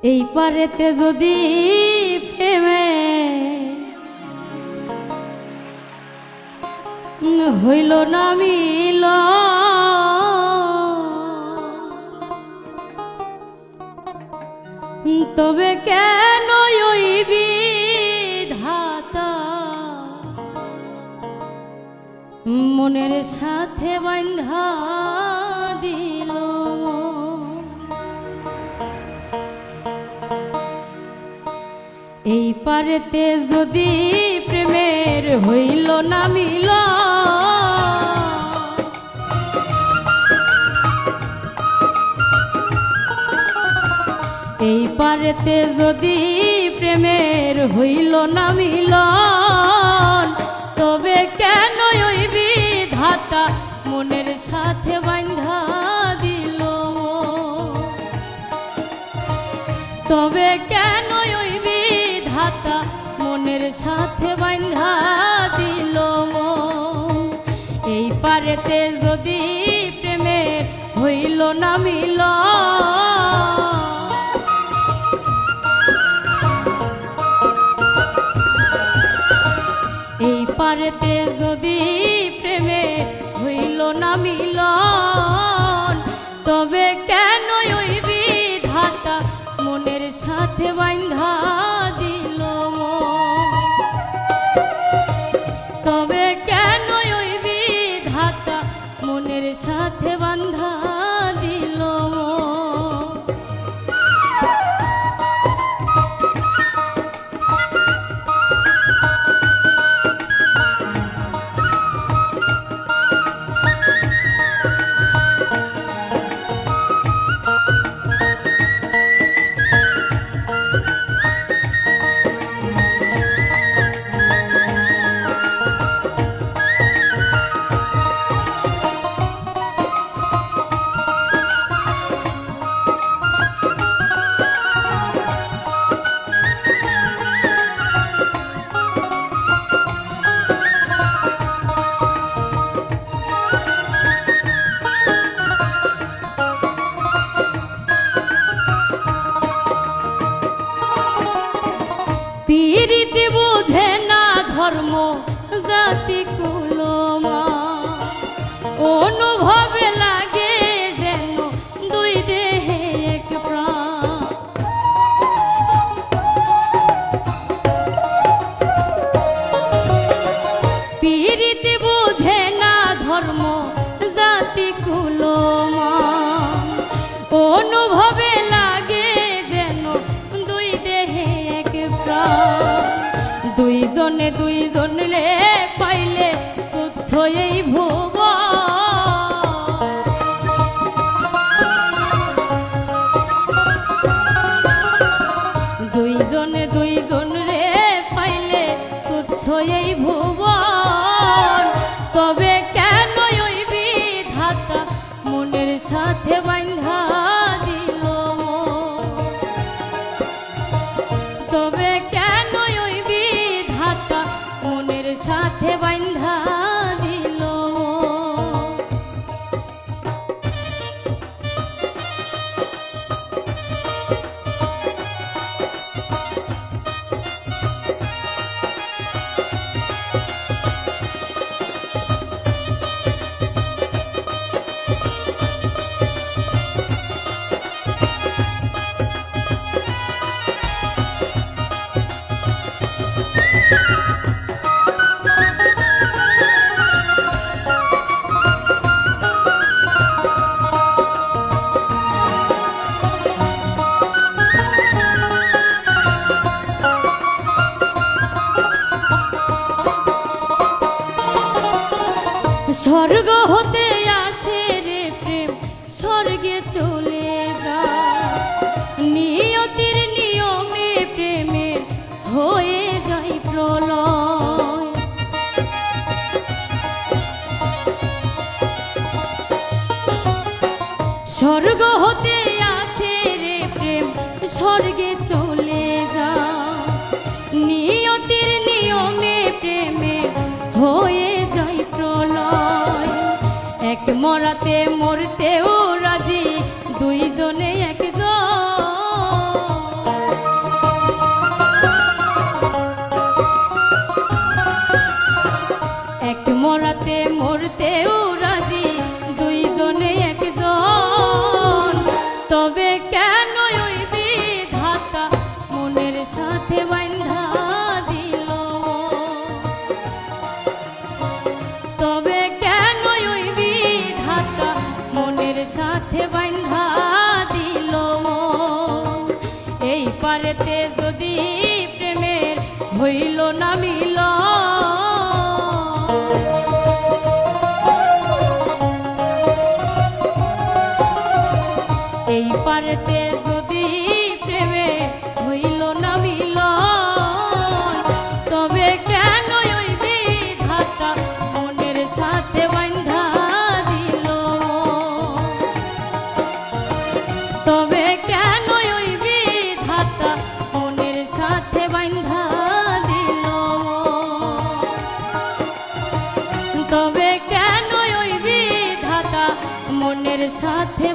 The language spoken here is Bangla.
এই পারেতে যদি প্রেমে হইল না মিল, তবে কেন ওই বিধাতা মনের সাথে বাঁধা দিল। এই পারেতে যদি প্রেমের হইল না মিল, এই পারেতে যদি প্রেমের হইল না মিল, তবে কেন ওই বিধাতা মনের সাথে বাঁধা দিল। তবে কেন ওই বিধাতা মনের সাথে বাঁধা দিল। এই পারেতে যদি প্রেমের হইল না মিল, এই পারেতে যদি প্রেমে হইল না মিলন, তবে কেন ওই বিধাতা মনের সাথে বাঁধা দিল। তবে কেন ওই বিধাতা মনের সাথে বাঁধা দিল। পীরিতি বুঝে না ধর্ম জাতি কুলমা, অনুভবে লাগে যেন দুই দেহে এক প্রাণ। পীরিতি বুঝে না ধর্ম জাতি কুলমা, অনুভবে লাগে যেন দুই দেহে এক প্রাণ। দুইজনে দুইজনলে পাইলে তুচ্ছ এই ভুবন। দুইজনে দুইজনরে পাইলে তুচ্ছ এই ভুবন, তবে কেন ওই বিধাতা মনের সাথে বাঁধা দিল। তবে কেন ওই বিধাতা মনের সাথে বাঁধা দিল। স্বর্গ হতে আসে রে প্রেম, স্বর্গে চলে যায়। নিয়তির নিয়মে প্রেমের হয়ে যায় প্রলয়। স্বর্গ হতে আসে রে প্রেম, স্বর্গে চলে যায়। নিয়তির নিয়মে প্রেমের হয়ে যায় প্রলয়। এক মরাতে মরতেও রাজি দুইজনে একজন। পারেতে যদি প্রেমের হইল না মিল, এই পারেতে যদি প্রেমে হইল না মিল, তবে কেন ওই বিধাতা মনের সাথে বাঁধা দিল, তবে কেন ওই বিধাতা মনের সাথে বাঁধা দিল, তবে কেন ওই বিধাতা মনের সাথে